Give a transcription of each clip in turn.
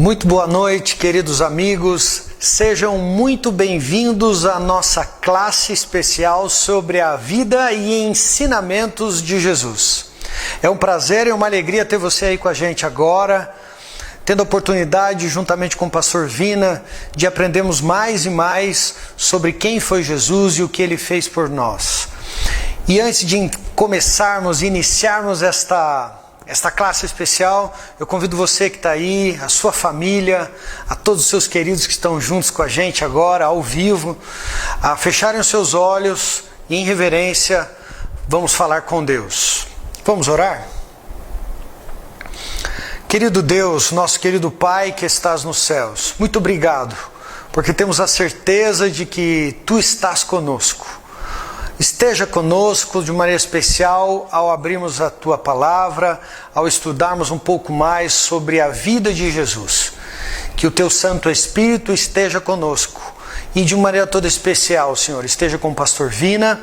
Muito boa noite, queridos amigos. Sejam muito bem-vindos à nossa classe especial sobre a vida e ensinamentos de Jesus. É um prazer e uma alegria ter você aí com a gente agora, tendo a oportunidade, juntamente com o pastor Vina, de aprendermos mais e mais sobre quem foi Jesus e o que ele fez por nós. E antes de começarmos e iniciarmos esta classe especial, eu convido você que está aí, a sua família, a todos os seus queridos que estão juntos com a gente agora, ao vivo, a fecharem os seus olhos e em reverência vamos falar com Deus. Vamos orar? Querido Deus, nosso querido Pai que estás nos céus, muito obrigado, porque temos a certeza de que Tu estás conosco. Esteja conosco de maneira especial ao abrirmos a Tua Palavra, ao estudarmos um pouco mais sobre a vida de Jesus. Que o Teu Santo Espírito esteja conosco e de maneira toda especial, Senhor, esteja com o pastor Vina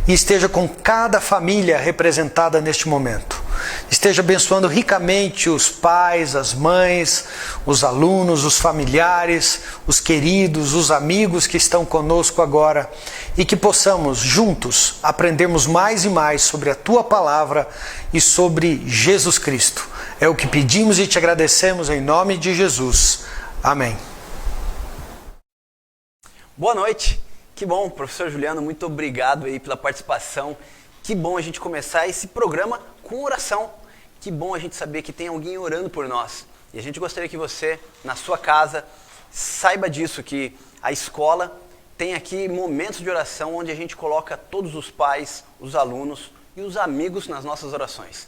e esteja com cada família representada neste momento. Esteja abençoando ricamente os pais, as mães, os alunos, os familiares, os queridos, os amigos que estão conosco agora e que possamos juntos aprendermos mais e mais sobre a Tua Palavra e sobre Jesus Cristo. É o que pedimos e te agradecemos em nome de Jesus. Amém. Boa noite, que bom, professor Juliano, muito obrigado aí pela participação. Que bom a gente começar esse programa com oração. Que bom a gente saber que tem alguém orando por nós. E a gente gostaria que você, na sua casa, saiba disso, que a escola tem aqui momentos de oração onde a gente coloca todos os pais, os alunos e os amigos nas nossas orações.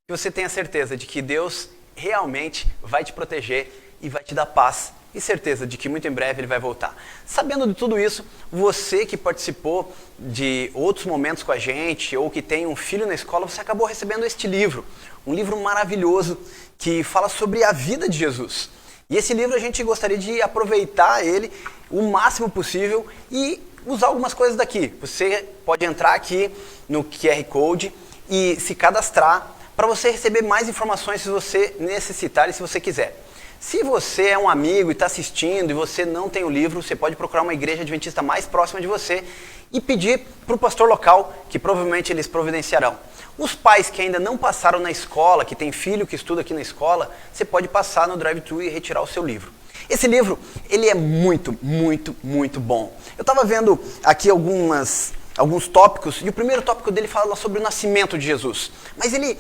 Que você tenha certeza de que Deus realmente vai te proteger e vai te dar paz e certeza de que muito em breve Ele vai voltar. Sabendo de tudo isso, você que participou de outros momentos com a gente ou que tem um filho na escola, você acabou recebendo este livro. Um livro maravilhoso que fala sobre a vida de Jesus. E esse livro a gente gostaria de aproveitar ele o máximo possível e usar algumas coisas daqui. Você pode entrar aqui no QR Code e se cadastrar para você receber mais informações se você necessitar e se você quiser. Se você é um amigo e está assistindo e você não tem o livro, você pode procurar uma igreja adventista mais próxima de você e pedir para o pastor local, que provavelmente eles providenciarão. Os pais que ainda não passaram na escola, que tem filho que estuda aqui na escola, você pode passar no drive-thru e retirar o seu livro. Esse livro, ele é muito, muito, muito bom. Eu estava vendo aqui alguns tópicos e o primeiro tópico dele fala sobre o nascimento de Jesus. Mas ele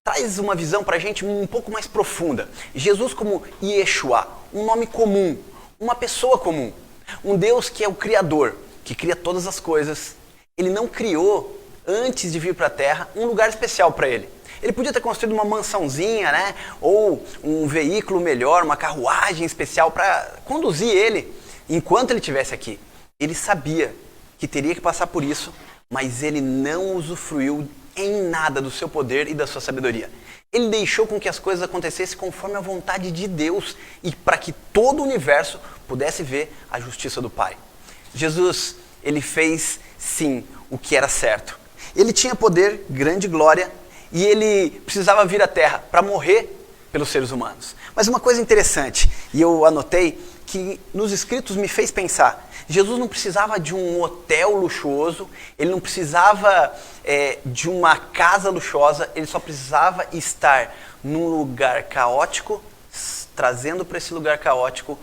traz uma visão para a gente um pouco mais profunda. Jesus como Yeshua, um nome comum, uma pessoa comum. Um Deus que é o Criador, que cria todas as coisas. Ele não criou, antes de vir para a Terra, um lugar especial para Ele. Ele podia ter construído uma mansãozinha, né? Ou um veículo melhor, uma carruagem especial para conduzir Ele enquanto Ele estivesse aqui. Ele sabia que teria que passar por isso, mas Ele não usufruiu em nada do seu poder e da sua sabedoria. Ele deixou com que as coisas acontecessem conforme a vontade de Deus e para que todo o universo pudesse ver a justiça do Pai. Jesus, ele fez sim o que era certo. Ele tinha poder, grande glória e ele precisava vir à Terra para morrer pelos seres humanos. Mas uma coisa interessante, e eu anotei, que nos escritos me fez pensar, Jesus não precisava de um hotel luxuoso, ele não precisava de uma casa luxuosa, ele só precisava estar num lugar caótico, trazendo para esse lugar caótico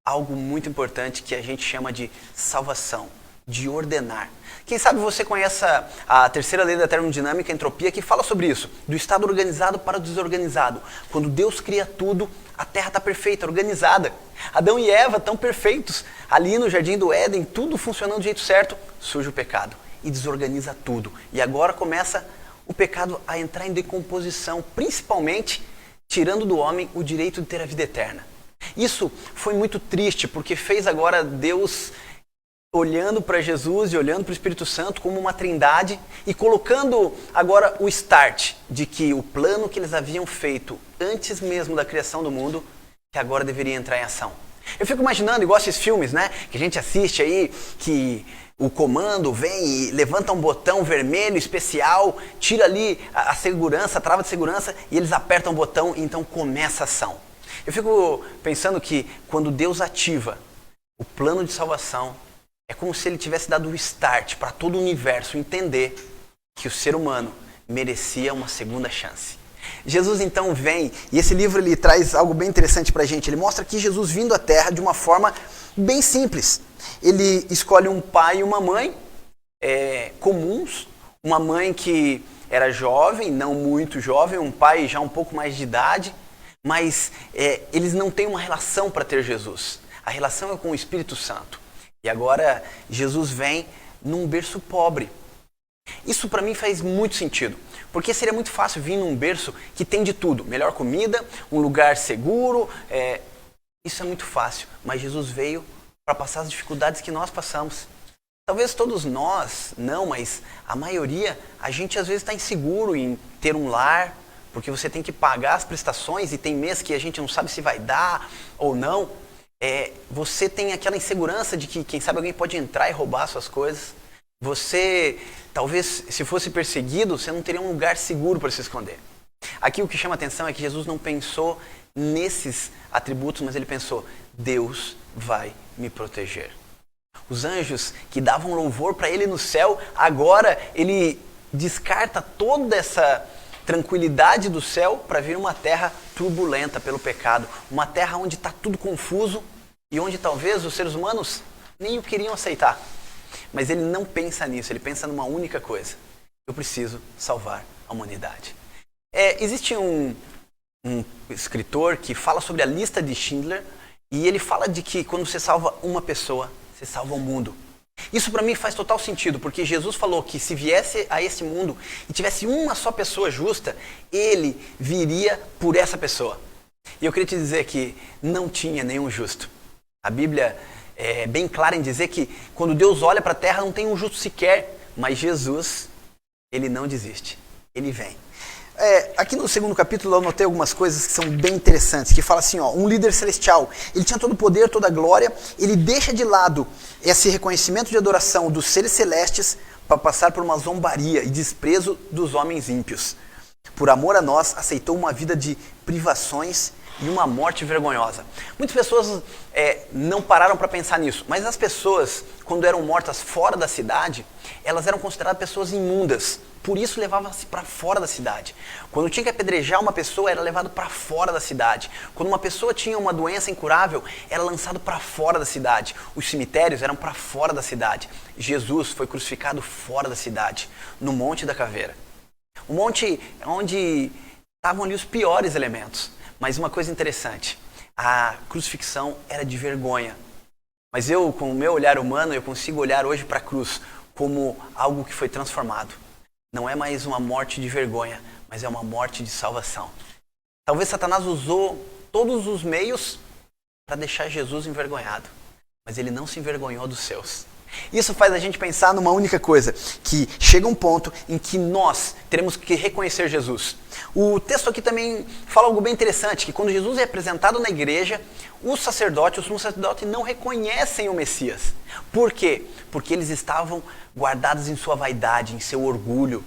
algo muito importante que a gente chama de salvação, de ordenar. Quem sabe você conhece a terceira lei da termodinâmica, a entropia, que fala sobre isso, do estado organizado para o desorganizado. Quando Deus cria tudo, a Terra está perfeita, organizada. Adão e Eva estão perfeitos. Ali no Jardim do Éden, tudo funcionando do jeito certo, surge o pecado e desorganiza tudo. E agora começa o pecado a entrar em decomposição, principalmente tirando do homem o direito de ter a vida eterna. Isso foi muito triste, porque fez agora Deus olhando para Jesus e olhando para o Espírito Santo como uma trindade e colocando agora o start de que o plano que eles haviam feito antes mesmo da criação do mundo, que agora deveria entrar em ação. Eu fico imaginando, igual esses filmes, né, que a gente assiste aí, que o comando vem e levanta um botão vermelho especial, tira ali a segurança, a trava de segurança, e eles apertam o botão e então começa a ação. Eu fico pensando que quando Deus ativa o plano de salvação, é como se ele tivesse dado o start para todo o universo entender que o ser humano merecia uma segunda chance. Jesus então vem, e esse livro ele traz algo bem interessante para a gente. Ele mostra aqui Jesus vindo à Terra de uma forma bem simples. Ele escolhe um pai e uma mãe comuns, uma mãe que era jovem, não muito jovem, um pai já um pouco mais de idade, mas eles não têm uma relação para ter Jesus. A relação é com o Espírito Santo. E agora Jesus vem num berço pobre. Isso para mim faz muito sentido, porque seria muito fácil vir num berço que tem de tudo, melhor comida, um lugar seguro, isso é muito fácil, mas Jesus veio para passar as dificuldades que nós passamos. Talvez todos nós, não, mas a maioria, a gente às vezes está inseguro em ter um lar, porque você tem que pagar as prestações e tem mês que a gente não sabe se vai dar ou não. Você tem aquela insegurança de que, quem sabe, alguém pode entrar e roubar suas coisas. Você, talvez, se fosse perseguido, você não teria um lugar seguro para se esconder. Aqui o que chama atenção é que Jesus não pensou nesses atributos, mas ele pensou: Deus vai me proteger. Os anjos que davam louvor para ele no céu, agora ele descarta toda essa tranquilidade do céu para vir uma terra turbulenta pelo pecado, uma terra onde está tudo confuso e onde talvez os seres humanos nem o queriam aceitar. Mas ele não pensa nisso, ele pensa numa única coisa: eu preciso salvar a humanidade. Existe um escritor que fala sobre a lista de Schindler e ele fala de que quando você salva uma pessoa, você salva o mundo. Isso para mim faz total sentido, porque Jesus falou que se viesse a esse mundo e tivesse uma só pessoa justa, ele viria por essa pessoa. E eu queria te dizer que não tinha nenhum justo. A Bíblia é bem clara em dizer que quando Deus olha para a terra não tem um justo sequer, mas Jesus, ele não desiste, ele vem. Aqui no segundo capítulo eu notei algumas coisas que são bem interessantes, que fala assim, um líder celestial, ele tinha todo o poder, toda a glória, ele deixa de lado esse reconhecimento de adoração dos seres celestes para passar por uma zombaria e desprezo dos homens ímpios. Por amor a nós, aceitou uma vida de privações e uma morte vergonhosa. Muitas pessoas não pararam para pensar nisso, mas as pessoas, quando eram mortas fora da cidade, elas eram consideradas pessoas imundas. Por isso levava-se para fora da cidade. Quando tinha que apedrejar uma pessoa, era levado para fora da cidade. Quando uma pessoa tinha uma doença incurável, era lançado para fora da cidade. Os cemitérios eram para fora da cidade. Jesus foi crucificado fora da cidade, no Monte da Caveira. Um monte onde estavam ali os piores elementos. Mas uma coisa interessante, a crucifixão era de vergonha. Mas eu, com o meu olhar humano, eu consigo olhar hoje para a cruz como algo que foi transformado. Não é mais uma morte de vergonha, mas é uma morte de salvação. Talvez Satanás usou todos os meios para deixar Jesus envergonhado, mas ele não se envergonhou dos seus. Isso faz a gente pensar numa única coisa, que chega um ponto em que nós teremos que reconhecer Jesus. O texto aqui também fala algo bem interessante, que quando Jesus é apresentado na igreja, os sacerdotes não reconhecem o Messias. Por quê? Porque eles estavam guardados em sua vaidade, em seu orgulho.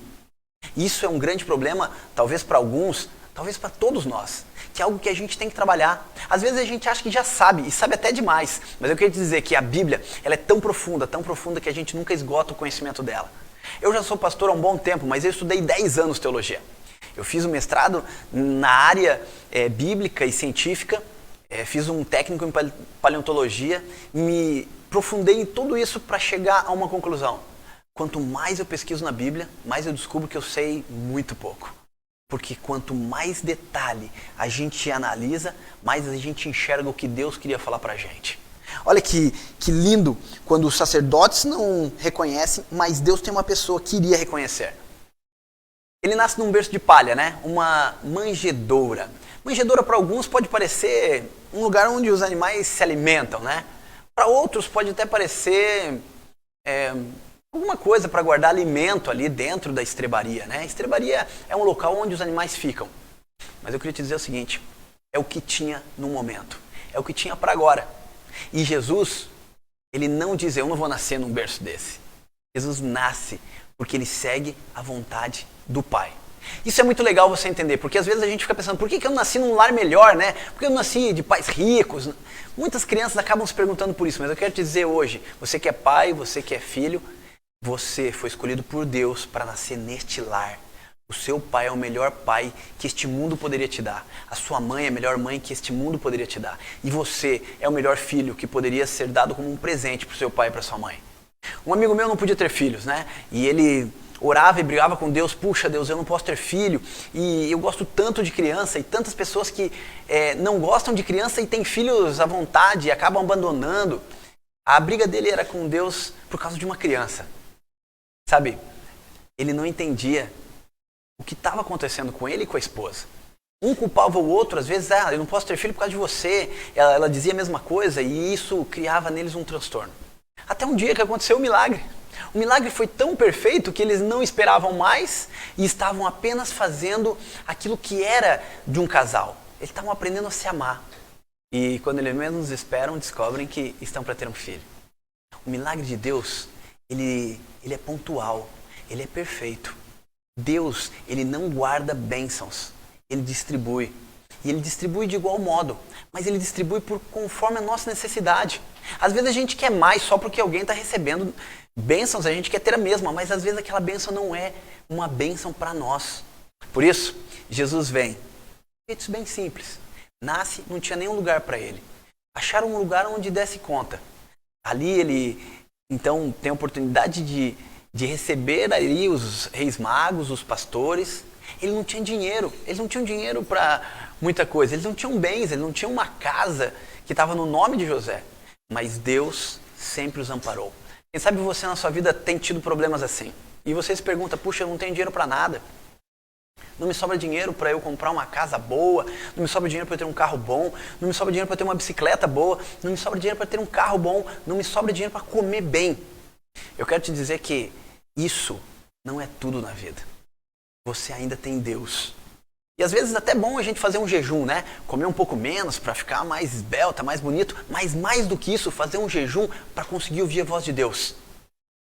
Isso é um grande problema, talvez para alguns, talvez para todos nós, que é algo que a gente tem que trabalhar. Às vezes a gente acha que já sabe, e sabe até demais, mas eu queria dizer que a Bíblia ela é tão profunda que a gente nunca esgota o conhecimento dela. Eu já sou pastor há um bom tempo, mas eu estudei 10 anos teologia. Eu fiz um mestrado na área bíblica e científica, fiz um técnico em paleontologia, me aprofundei em tudo isso para chegar a uma conclusão. Quanto mais eu pesquiso na Bíblia, mais eu descubro que eu sei muito pouco. Porque quanto mais detalhe a gente analisa, mais a gente enxerga o que Deus queria falar pra gente. Olha que lindo quando os sacerdotes não reconhecem, mas Deus tem uma pessoa que iria reconhecer. Ele nasce num berço de palha, né? Uma manjedoura. Manjedoura para alguns pode parecer um lugar onde os animais se alimentam, né? Para outros pode até parecer alguma coisa para guardar alimento ali dentro da estrebaria, né? A estrebaria é um local onde os animais ficam. Mas eu queria te dizer o seguinte, é o que tinha no momento, é o que tinha para agora. E Jesus, ele não diz, eu não vou nascer num berço desse. Jesus nasce porque ele segue a vontade do Pai. Isso é muito legal você entender, porque às vezes a gente fica pensando, por que eu não nasci num lar melhor, né? Por que eu não nasci de pais ricos? Muitas crianças acabam se perguntando por isso, mas eu quero te dizer hoje, você que é pai, você que é filho, você foi escolhido por Deus para nascer neste lar. O seu pai é o melhor pai que este mundo poderia te dar. A sua mãe é a melhor mãe que este mundo poderia te dar. E você é o melhor filho que poderia ser dado como um presente para o seu pai e para sua mãe. Um amigo meu não podia ter filhos, né? E ele orava e brigava com Deus, puxa Deus, eu não posso ter filho, e eu gosto tanto de criança, e tantas pessoas que não gostam de criança e têm filhos à vontade e acabam abandonando. A briga dele era com Deus por causa de uma criança. Sabe, ele não entendia o que estava acontecendo com ele e com a esposa. Um culpava o outro, às vezes, eu não posso ter filho por causa de você. Ela dizia a mesma coisa e isso criava neles um transtorno. Até um dia que aconteceu um milagre. O milagre foi tão perfeito que eles não esperavam mais e estavam apenas fazendo aquilo que era de um casal. Eles estavam aprendendo a se amar. E quando eles menos esperam, descobrem que estão para ter um filho. O milagre de Deus, ele é pontual, ele é perfeito. Deus, ele não guarda bênçãos, ele distribui. E ele distribui de igual modo, mas ele distribui conforme a nossa necessidade. Às vezes a gente quer mais só porque alguém está recebendo bênçãos, a gente quer ter a mesma, mas às vezes aquela bênção não é uma bênção para nós. Por isso, Jesus vem. Feitos bem simples. Nasce, não tinha nenhum lugar para ele. Acharam um lugar onde desse conta. Ali ele, então, tem a oportunidade de receber ali os reis magos, os pastores. Ele não tinha dinheiro. Eles não tinham dinheiro para muita coisa. Eles não tinham bens, eles não tinham uma casa que estava no nome de José. Mas Deus sempre os amparou. Quem sabe você na sua vida tem tido problemas assim. E você se pergunta, puxa, eu não tenho dinheiro para nada. Não me sobra dinheiro para eu comprar uma casa boa. Não me sobra dinheiro para eu ter um carro bom. Não me sobra dinheiro para eu ter uma bicicleta boa. Não me sobra dinheiro para ter um carro bom. Não me sobra dinheiro para comer bem. Eu quero te dizer que isso não é tudo na vida. Você ainda tem Deus. E às vezes até é bom a gente fazer um jejum, né? Comer um pouco menos para ficar mais esbelta, mais bonito. Mas mais do que isso, fazer um jejum para conseguir ouvir a voz de Deus.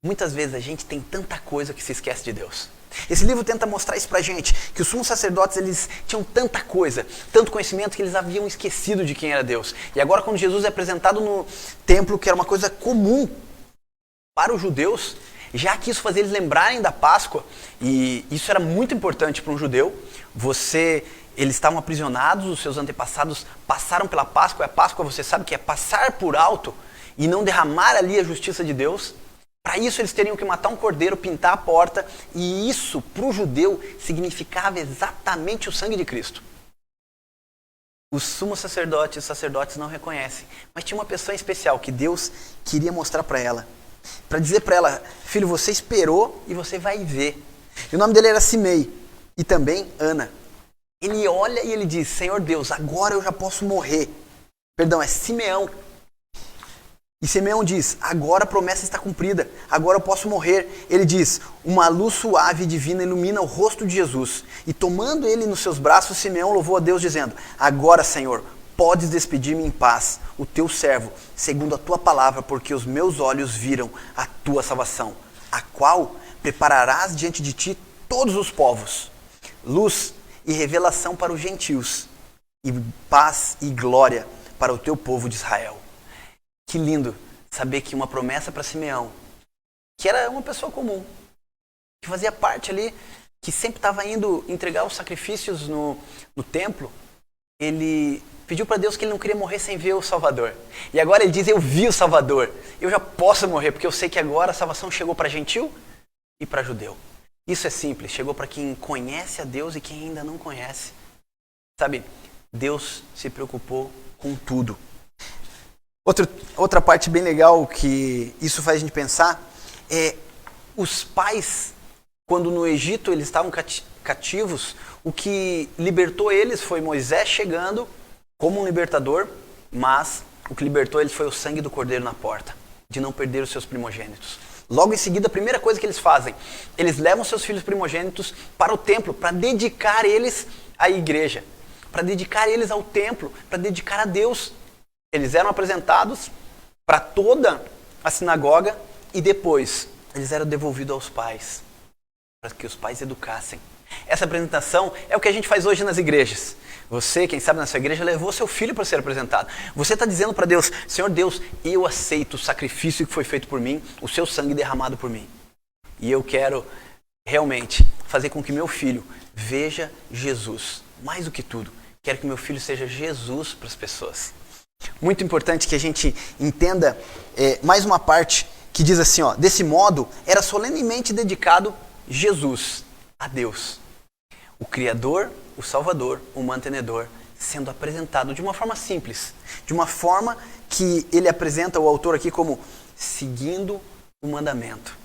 Muitas vezes a gente tem tanta coisa que se esquece de Deus. Esse livro tenta mostrar isso pra gente, que os sumos sacerdotes, eles tinham tanta coisa, tanto conhecimento, que eles haviam esquecido de quem era Deus. E agora quando Jesus é apresentado no templo, que era uma coisa comum para os judeus, já quis fazer eles lembrarem da Páscoa, e isso era muito importante para um judeu. Eles estavam aprisionados, os seus antepassados passaram pela Páscoa, e a Páscoa você sabe que é passar por alto e não derramar ali a justiça de Deus. Para isso eles teriam que matar um cordeiro, pintar a porta, e isso para o judeu significava exatamente o sangue de Cristo. Os sumos sacerdotes e os sacerdotes não reconhecem, mas tinha uma pessoa em especial que Deus queria mostrar para ela. Para dizer para ela, filho, você esperou e você vai ver. E o nome dele era Simei e também Ana. Ele olha e ele diz, Senhor Deus, agora eu já posso morrer. Perdão, é Simeão. E Simeão diz, agora a promessa está cumprida, agora eu posso morrer. Ele diz, uma luz suave e divina ilumina o rosto de Jesus. E tomando ele nos seus braços, Simeão louvou a Deus dizendo, agora, Senhor, podes despedir-me em paz, o teu servo, segundo a tua palavra, porque os meus olhos viram a tua salvação, a qual prepararás diante de ti todos os povos, luz e revelação para os gentios, e paz e glória para o teu povo de Israel. Que lindo saber que uma promessa para Simeão, que era uma pessoa comum, que fazia parte ali, que sempre estava indo entregar os sacrifícios no templo, ele pediu para Deus que ele não queria morrer sem ver o Salvador. E agora ele diz, eu vi o Salvador, eu já posso morrer, porque eu sei que agora a salvação chegou para gentil e para judeu. Isso é simples, chegou para quem conhece a Deus e quem ainda não conhece. Sabe, Deus se preocupou com tudo. Outra parte bem legal que isso faz a gente pensar é os pais, quando no Egito eles estavam cativos, o que libertou eles foi Moisés chegando como um libertador, mas o que libertou eles foi o sangue do cordeiro na porta, de não perder os seus primogênitos. Logo em seguida, a primeira coisa que eles fazem, eles levam seus filhos primogênitos para o templo, para dedicar eles à igreja, para dedicar eles ao templo, para dedicar a Deus. Eles eram apresentados para toda a sinagoga e depois eles eram devolvidos aos pais, para que os pais educassem. Essa apresentação é o que a gente faz hoje nas igrejas. Você, quem sabe na sua igreja, levou seu filho para ser apresentado. Você está dizendo para Deus, Senhor Deus, eu aceito o sacrifício que foi feito por mim, o seu sangue derramado por mim. E eu quero realmente fazer com que meu filho veja Jesus. Mais do que tudo, quero que meu filho seja Jesus para as pessoas. Muito importante que a gente entenda mais uma parte que diz assim, ó, desse modo, era solenemente dedicado Jesus a Deus, o Criador, o Salvador, o Mantenedor, sendo apresentado de uma forma simples, de uma forma que ele apresenta o autor aqui como seguindo o mandamento,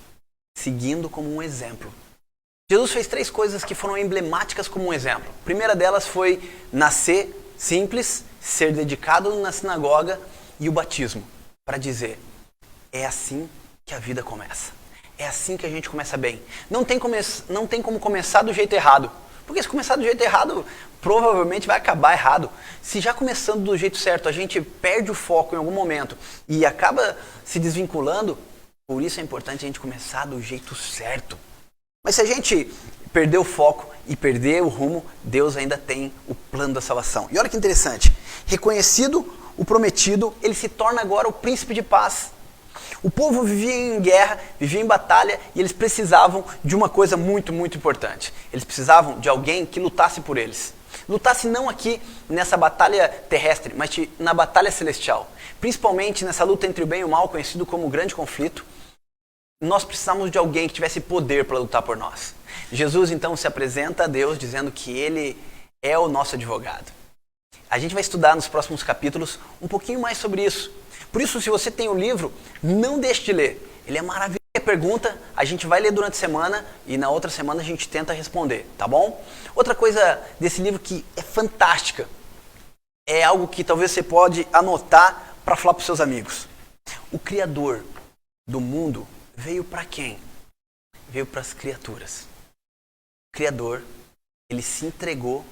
seguindo como um exemplo. Jesus fez 3 coisas que foram emblemáticas como um exemplo. A primeira delas foi nascer simples, ser dedicado na sinagoga e o batismo, para dizer, é assim que a vida começa. É assim que a gente começa bem. Não tem como começar do jeito errado. Porque se começar do jeito errado, provavelmente vai acabar errado. Se já começando do jeito certo, a gente perde o foco em algum momento e acaba se desvinculando, por isso é importante a gente começar do jeito certo. Mas se a gente perder o foco e perder o rumo, Deus ainda tem o plano da salvação. E olha que interessante, reconhecido o prometido, ele se torna agora o príncipe de paz. O povo vivia em guerra, vivia em batalha e eles precisavam de uma coisa muito, muito importante. Eles precisavam de alguém que lutasse por eles. Lutasse não aqui nessa batalha terrestre, mas na batalha celestial. Principalmente nessa luta entre o bem e o mal, conhecido como o grande conflito. Nós precisamos de alguém que tivesse poder para lutar por nós. Jesus então se apresenta a Deus dizendo que ele é o nosso advogado. A gente vai estudar nos próximos capítulos um pouquinho mais sobre isso. Por isso, se você tem o livro, não deixe de ler. Ele é maravilhoso. Pergunta, a gente vai ler durante a semana e na outra semana a gente tenta responder, tá bom? Outra coisa desse livro que é fantástica, é algo que talvez você pode anotar para falar para os seus amigos. O Criador do mundo veio para quem? Veio para as criaturas. O Criador, ele se entregou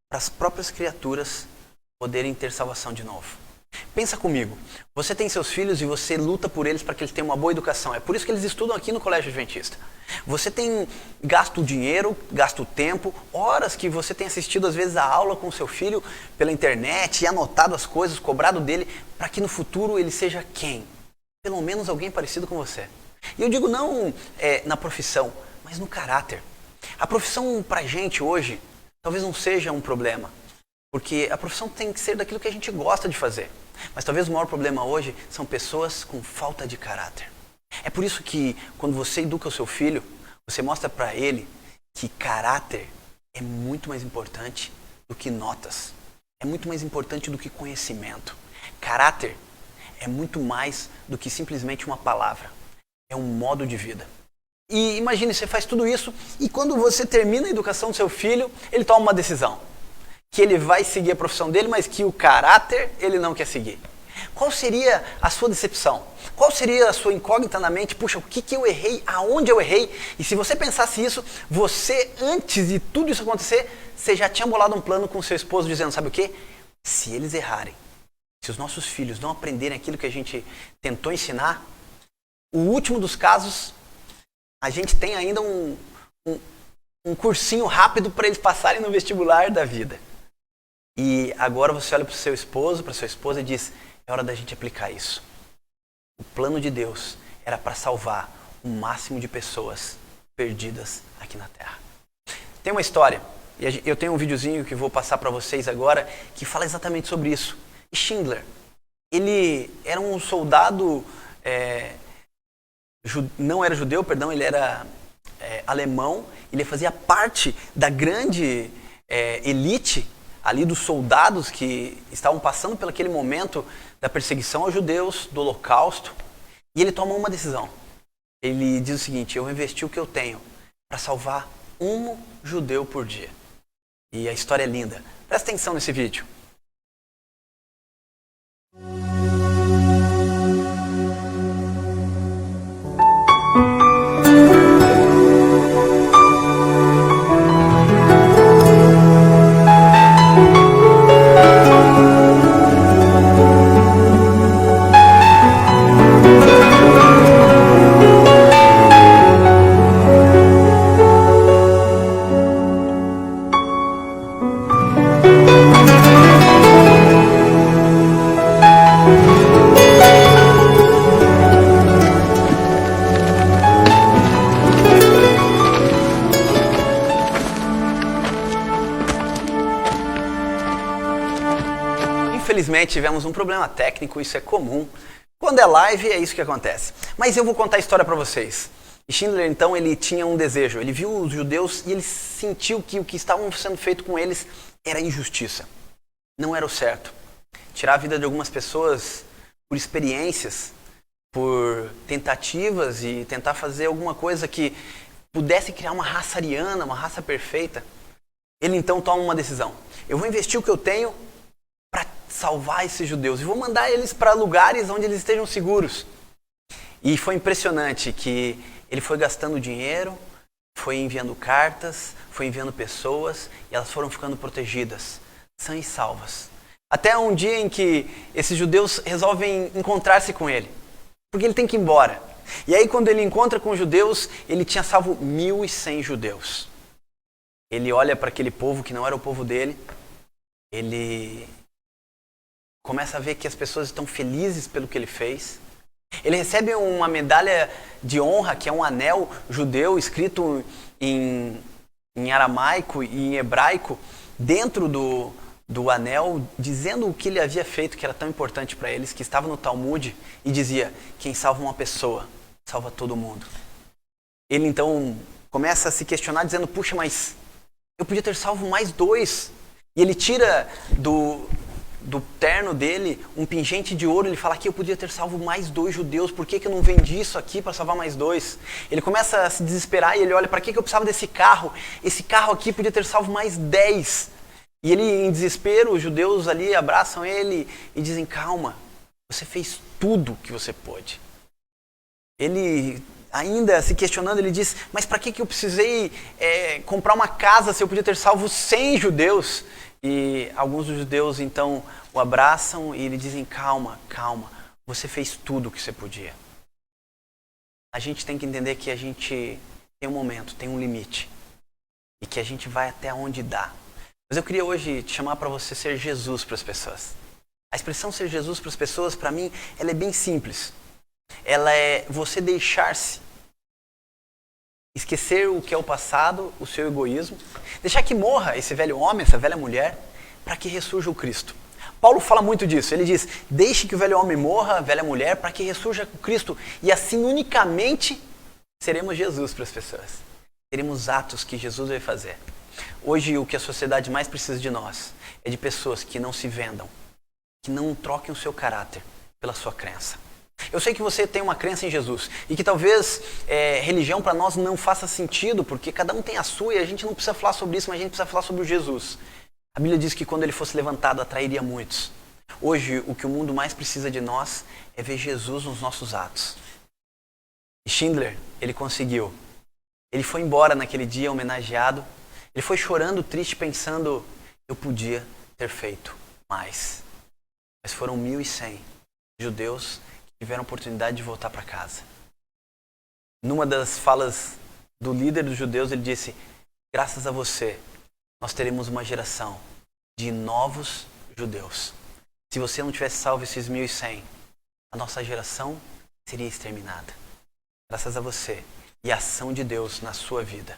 para as próprias criaturas poderem ter salvação de novo. Pensa comigo, você tem seus filhos e você luta por eles para que eles tenham uma boa educação. É por isso que eles estudam aqui no Colégio Adventista. Você tem gasto dinheiro, gasto tempo, horas que você tem assistido às vezes a aula com o seu filho pela internet e anotado as coisas, cobrado dele, para que no futuro ele seja quem? Pelo menos alguém parecido com você. E eu digo não na profissão, mas no caráter. A profissão pra gente hoje talvez não seja um problema. Porque a profissão tem que ser daquilo que a gente gosta de fazer. Mas talvez o maior problema hoje são pessoas com falta de caráter. É por isso que quando você educa o seu filho, você mostra para ele que caráter é muito mais importante do que notas. É muito mais importante do que conhecimento. Caráter é muito mais do que simplesmente uma palavra. É um modo de vida. E imagine, você faz tudo isso e quando você termina a educação do seu filho, ele toma uma decisão. Que ele vai seguir a profissão dele, mas que o caráter ele não quer seguir. Qual seria a sua decepção? Qual seria a sua incógnita na mente? Puxa, o que eu errei? Aonde eu errei? E se você pensasse isso, você, antes de tudo isso acontecer, você já tinha bolado um plano com seu esposo dizendo, sabe o quê? Se eles errarem, se os nossos filhos não aprenderem aquilo que a gente tentou ensinar, o último dos casos, a gente tem ainda um cursinho rápido para eles passarem no vestibular da vida. E agora você olha para o seu esposo, para sua esposa e diz, é hora da gente aplicar isso. O plano de Deus era para salvar o máximo de pessoas perdidas aqui na Terra. Tem uma história, e eu tenho um videozinho que vou passar para vocês agora, que fala exatamente sobre isso. Schindler, ele era um soldado, não era judeu, perdão, ele era alemão, ele fazia parte da grande elite ali dos soldados que estavam passando por aquele momento da perseguição aos judeus, do holocausto, e ele toma uma decisão. Ele diz o seguinte, eu vou investir o que eu tenho para salvar um judeu por dia. E a história é linda. Presta atenção nesse vídeo. Infelizmente tivemos um problema técnico, isso é comum. Quando é live, é isso que acontece. Mas eu vou contar a história para vocês. E Schindler, então, ele tinha um desejo. Ele viu os judeus e ele sentiu que o que estava sendo feito com eles era injustiça. Não era o certo. Tirar a vida de algumas pessoas por experiências, por tentativas e tentar fazer alguma coisa que pudesse criar uma raça ariana, uma raça perfeita. Ele, então, toma uma decisão. Eu vou investir o que eu tenho para salvar esses judeus. E vou mandar eles para lugares onde eles estejam seguros. E foi impressionante que ele foi gastando dinheiro, foi enviando cartas, foi enviando pessoas e elas foram ficando protegidas, sãs e salvas. Até um dia em que esses judeus resolvem encontrar-se com ele, porque ele tem que ir embora. E aí quando ele encontra com os judeus, ele tinha salvo 1.100 judeus. Ele olha para aquele povo que não era o povo dele, ele começa a ver que as pessoas estão felizes pelo que ele fez. Ele recebe uma medalha de honra, que é um anel judeu escrito em aramaico e em hebraico, dentro do anel, dizendo o que ele havia feito, que era tão importante para eles, que estava no Talmud, e dizia: quem salva uma pessoa, salva todo mundo. Ele então começa a se questionar, dizendo: puxa, mas eu podia ter salvo mais 2. E ele tira do terno dele um pingente de ouro. Ele fala que eu podia ter salvo mais 2 judeus. Por que eu não vendi isso aqui para salvar mais 2? Ele começa a se desesperar e ele olha: para que eu precisava desse carro? Esse carro aqui podia ter salvo mais 10. E ele, em desespero, os judeus ali abraçam ele e dizem: calma, você fez tudo o que você pôde. Ele, ainda se questionando, ele diz: mas para que eu precisei comprar uma casa se eu podia ter salvo 100 judeus? E alguns dos judeus então o abraçam e lhe dizem: calma, calma, você fez tudo o que você podia. A gente tem que entender que a gente tem um momento, tem um limite. E que a gente vai até onde dá. Mas eu queria hoje te chamar para você ser Jesus para as pessoas. A expressão ser Jesus para as pessoas, para mim, ela é bem simples. Ela é você deixar-se. Esquecer o que é o passado, o seu egoísmo. Deixar que morra esse velho homem, essa velha mulher, para que ressurja o Cristo. Paulo fala muito disso. Ele diz: deixe que o velho homem morra, a velha mulher, para que ressurja o Cristo. E assim, unicamente, seremos Jesus para as pessoas. Teremos atos que Jesus vai fazer. Hoje, o que a sociedade mais precisa de nós é de pessoas que não se vendam, que não troquem o seu caráter pela sua crença. Eu sei que você tem uma crença em Jesus e que talvez religião para nós não faça sentido, porque cada um tem a sua e a gente não precisa falar sobre isso, mas a gente precisa falar sobre o Jesus. A Bíblia diz que quando ele fosse levantado, atrairia muitos. Hoje, o que o mundo mais precisa de nós é ver Jesus nos nossos atos. E Schindler, ele conseguiu. Ele foi embora naquele dia homenageado. Ele foi chorando, triste, pensando: eu podia ter feito mais. Mas foram 1.100 judeus que tiveram a oportunidade de voltar para casa. Numa das falas do líder dos judeus, ele disse: graças a você, nós teremos uma geração de novos judeus. Se você não tivesse salvo esses 1.100, a nossa geração seria exterminada. Graças a você e a ação de Deus na sua vida,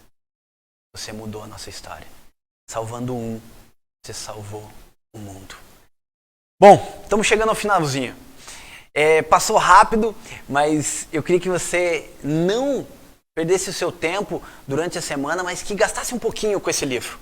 você mudou a nossa história. Salvando um, você salvou o mundo. Bom, estamos chegando ao finalzinho. Passou rápido, mas eu queria que você não perdesse o seu tempo durante a semana, mas que gastasse um pouquinho com esse livro.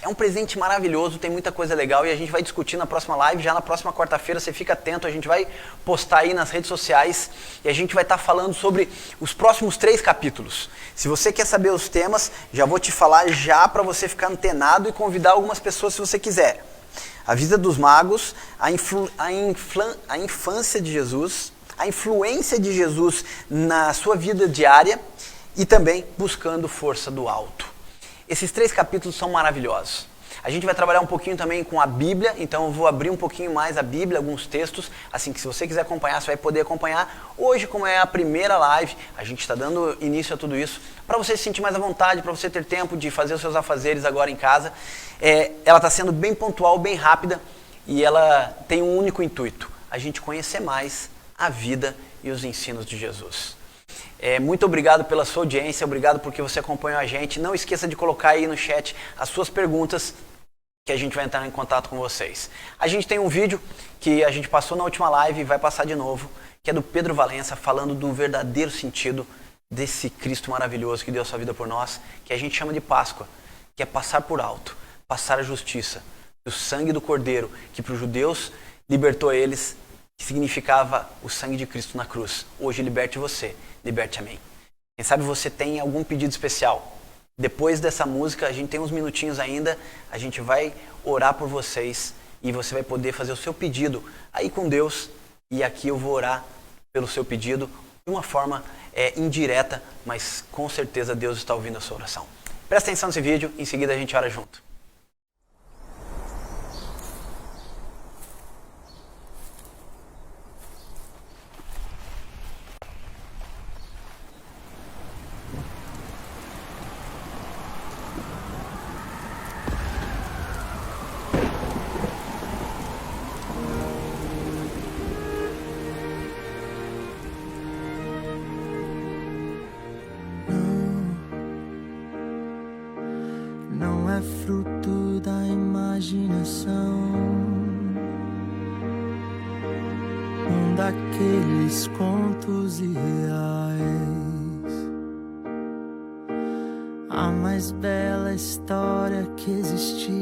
É um presente maravilhoso, tem muita coisa legal e a gente vai discutir na próxima live. Já na próxima quarta-feira, você fica atento, a gente vai postar aí nas redes sociais e a gente vai estar falando sobre os próximos 3 capítulos. Se você quer saber os temas, já vou te falar já para você ficar antenado e convidar algumas pessoas se você quiser. A vida dos magos, a infância de Jesus, a influência de Jesus na sua vida diária e também buscando força do alto. Esses 3 capítulos são maravilhosos. A gente vai trabalhar um pouquinho também com a Bíblia, então eu vou abrir um pouquinho mais a Bíblia, alguns textos, assim que se você quiser acompanhar, você vai poder acompanhar. Hoje, como é a primeira live, a gente está dando início a tudo isso, para você se sentir mais à vontade, para você ter tempo de fazer os seus afazeres agora em casa. Ela está sendo bem pontual, bem rápida, e ela tem um único intuito: a gente conhecer mais a vida e os ensinos de Jesus. Muito obrigado pela sua audiência, obrigado porque você acompanhou a gente. Não esqueça de colocar aí no chat as suas perguntas que a gente vai entrar em contato com vocês. A gente tem um vídeo que a gente passou na última live e vai passar de novo, que é do Pedro Valença, falando do verdadeiro sentido desse Cristo maravilhoso que deu a sua vida por nós, que a gente chama de Páscoa, que é passar por alto, passar a justiça, o sangue do Cordeiro, que para os judeus libertou eles, que significava o sangue de Cristo na cruz. Hoje liberte você, liberte a mim. Quem sabe você tem algum pedido especial. Depois dessa música, a gente tem uns minutinhos ainda, a gente vai orar por vocês e você vai poder fazer o seu pedido aí com Deus. E aqui eu vou orar pelo seu pedido de uma forma indireta, mas com certeza Deus está ouvindo a sua oração. Presta atenção nesse vídeo, em seguida a gente ora junto. Não é fruto da imaginação, um daqueles contos irreais, a mais bela história que existiu,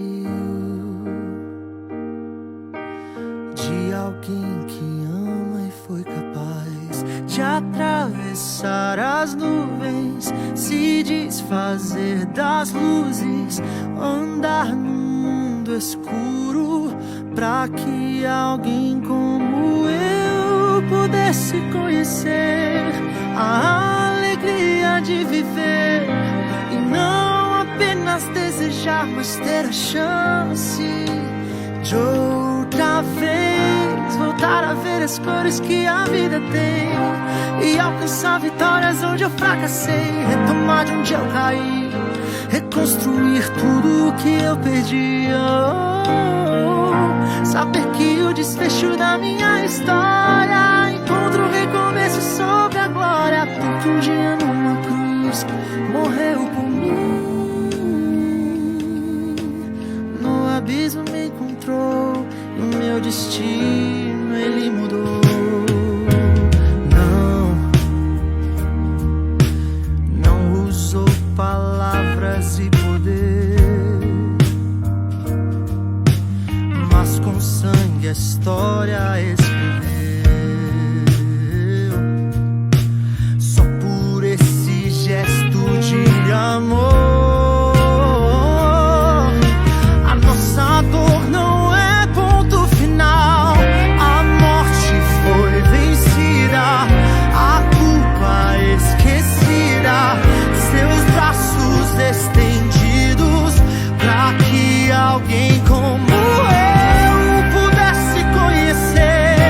de alguém que ama e foi capaz de atravessar as nuvens, se desfazer das luzes, andar no mundo escuro, pra que alguém como eu pudesse conhecer a alegria de viver e não apenas desejar, mas ter a chance de outra vez voltar a ver as cores que a vida tem e alcançar vitórias onde eu fracassei, retomar de onde eu caí, reconstruir tudo o que eu perdi. Saber que o desfecho da minha história encontra um recomeço sobre a glória, porque um dia numa cruz morreu por mim, no abismo me encontrou e o meu destino ele mudou. Não usou palavras e poder, mas com sangue a história escreveu. Só por esse gesto de amor, a nossa dor não é ponto final. A morte foi vencida, a culpa esquecida, seus braços estendidos pra que alguém como eu pudesse conhecer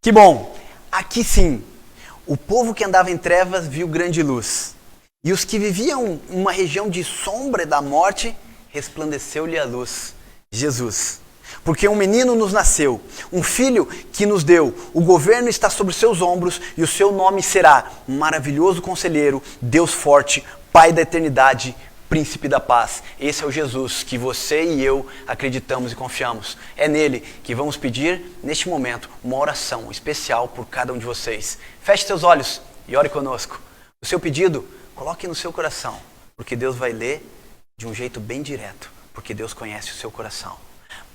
Que bom! Aqui sim, o povo que andava em trevas viu grande luz. E os que viviam em uma região de sombra e da morte, resplandeceu-lhe a luz, Jesus. Porque um menino nos nasceu, um filho que nos deu, o governo está sobre seus ombros e o seu nome será Maravilhoso Conselheiro, Deus Forte, Pai da Eternidade, Príncipe da Paz. Esse é o Jesus que você e eu acreditamos e confiamos. É nele que vamos pedir, neste momento, uma oração especial por cada um de vocês. Feche seus olhos e ore conosco. O seu pedido, coloque no seu coração, porque Deus vai ler de um jeito bem direto, porque Deus conhece o seu coração.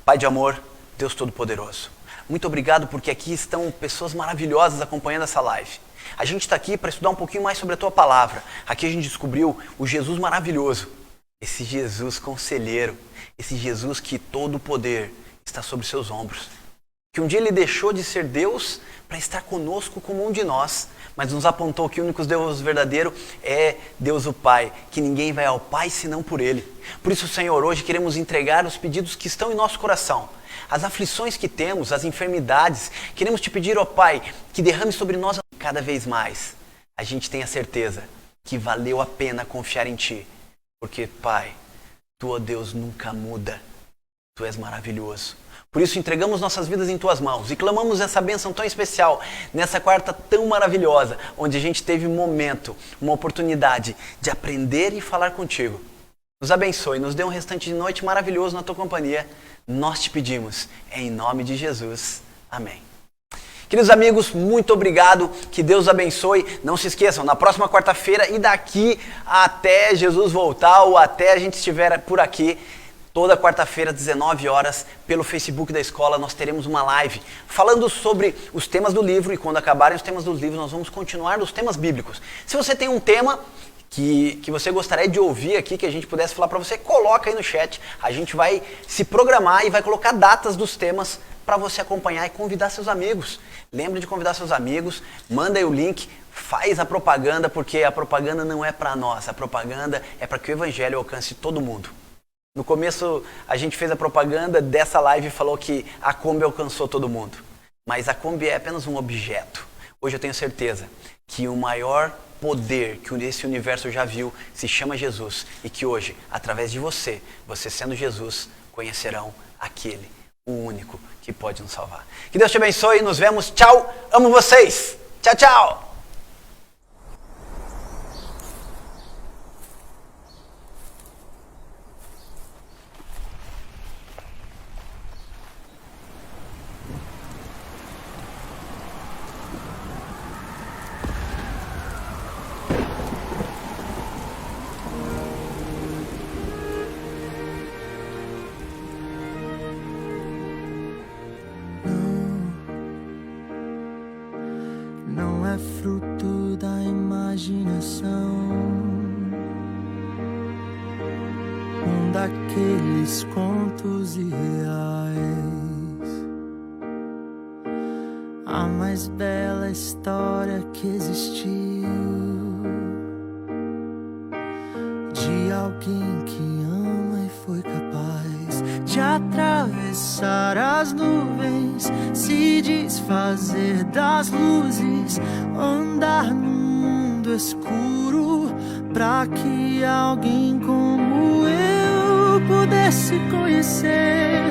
Pai de amor, Deus Todo-Poderoso, muito obrigado porque aqui estão pessoas maravilhosas acompanhando essa live. A gente está aqui para estudar um pouquinho mais sobre a Tua Palavra. Aqui a gente descobriu o Jesus maravilhoso, esse Jesus conselheiro, esse Jesus que todo o poder está sobre seus ombros. Que um dia Ele deixou de ser Deus para estar conosco como um de nós, mas nos apontou que o único Deus verdadeiro é Deus o Pai, que ninguém vai ao Pai senão por Ele. Por isso, Senhor, hoje queremos entregar os pedidos que estão em nosso coração, as aflições que temos, as enfermidades. Queremos Te pedir, ó Pai, que derrame sobre nós cada vez mais. A gente tem a certeza que valeu a pena confiar em Ti, porque, Pai, Tu, ó Deus, nunca muda. Tu és maravilhoso. Por isso entregamos nossas vidas em Tuas mãos e clamamos essa bênção tão especial, nessa quarta tão maravilhosa, onde a gente teve um momento, uma oportunidade de aprender e falar contigo. Nos abençoe, nos dê um restante de noite maravilhoso na Tua companhia. Nós Te pedimos, em nome de Jesus. Amém. Queridos amigos, muito obrigado, que Deus abençoe. Não se esqueçam, na próxima quarta-feira e daqui até Jesus voltar ou até a gente estiver por aqui, toda quarta-feira, 19 horas, pelo Facebook da escola, nós teremos uma live falando sobre os temas do livro, e quando acabarem os temas dos livros, nós vamos continuar nos temas bíblicos. Se você tem um tema que você gostaria de ouvir aqui, que a gente pudesse falar para você, coloca aí no chat. A gente vai se programar e vai colocar datas dos temas para você acompanhar e convidar seus amigos. Lembre de convidar seus amigos, manda aí o link, faz a propaganda, porque a propaganda não é para nós, a propaganda é para que o evangelho alcance todo mundo. No começo, a gente fez a propaganda dessa live e falou que a Kombi alcançou todo mundo. Mas a Kombi é apenas um objeto. Hoje eu tenho certeza que o maior poder que esse universo já viu se chama Jesus. E que hoje, através de você sendo Jesus, conhecerão aquele, o único que pode nos salvar. Que Deus te abençoe, nos vemos, tchau, amo vocês, tchau, tchau. Não é fruto da imaginação, um daqueles contos irreais, a mais bela história que existiu, de alguém que ama e foi capaz de atravessar as nuvens, se desfazer das luzes, andar no mundo escuro, pra que alguém como eu pudesse conhecer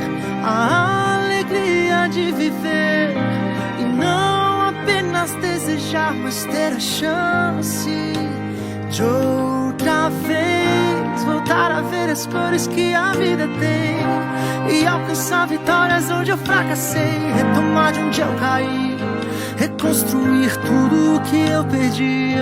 a alegria de viver e não apenas desejar, mas ter a chance de outra vez voltar a ver as cores que a vida tem e alcançar vitórias onde eu fracassei, retomar de onde eu caí, reconstruir tudo o que eu perdi.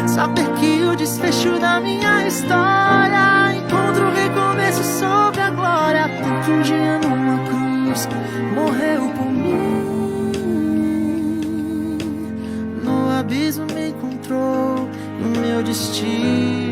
Saber que o desfecho da minha história encontra o recomeço sobre a glória, porque um dia numa cruz morreu por mim, no abismo me encontrou e o meu destino